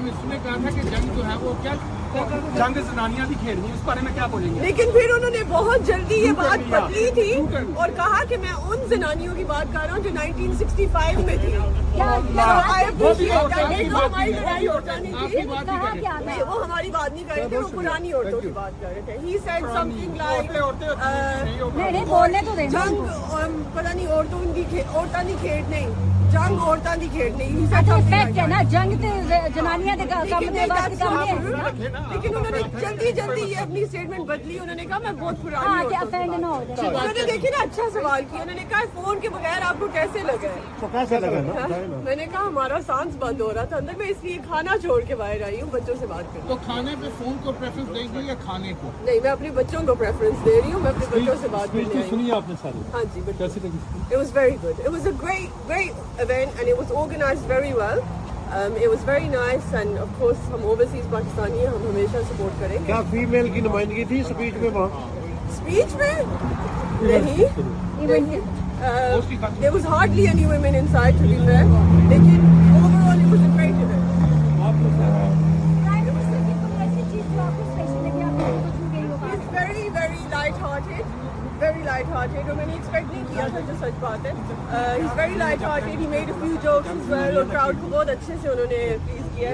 Prime minister ने कहा था कि जंग जो है वो क्या जंग जनानियां भी खेल रही है, उस बारे में क्या बोलेंगे? लेकिन फिर उन्होंने बहुत जल्दी ये बात बदली थी और कहा कि मैं उन जनानियों की बात कर रहा हूँ जो 1965 में थी। वो हमारी बात नहीं कर रहे थे, वो पुरानी औरतों की बात कर रहे थे। He said something like बोलने तो देना। जंग पता नहीं औरतों की खेड नहीं, जंग औरतों की खेड नहीं। फैक्ट है ना, जंग ते जनानियां दे काम दे बात काम है। लेकिन उन्होंने जल्दी ये अपनी स्टेटमेंट बदली। उन्होंने कहा मैं बहुत पुरानी हाँ, कि औरत अफेंड ना हो जाए। उन्होंने देखिए ना अच्छा सवाल किया। उन्होंने कहा फोन के बगैर आपको कैसे लगा है? तो कैसे लगा ना? मैंने कहा हमारा सांस बंद हो रहा था अंदर, मैं इसलिए खाना छोड़ के बाहर आई हूँ बच्चों से बात करने। तो खाने पे फोन को प्रेफरेंस देंगे या खाने को? नहीं, मैं अपने बच्चों को प्रेफरेंस दे रही हूँ। मैं अपने बच्चों से बात करने आई हूँ। सुनिए आपने सारी। हाँ जी, कैसी लगी? It was very good. It was a great event and it was organized very well. It was very nice and of course हम overseas पाकिस्तानी हैं, हम हमेशा सपोर्ट करेंगे। क्या फीमेल की नुमाइंदगी थी स्पीच में वहाँ? स्पीच में नहीं, there was hardly any women inside to be fair, लेकिन overall it was a great event. It's very light-hearted. Very light-hearted और मैंने एक्सपेक्ट नहीं किया था, जो सच बात है। He's very light-hearted. He made a few jokes as well और क्राउड को बहुत अच्छे से उन्होंने प्लीज किया।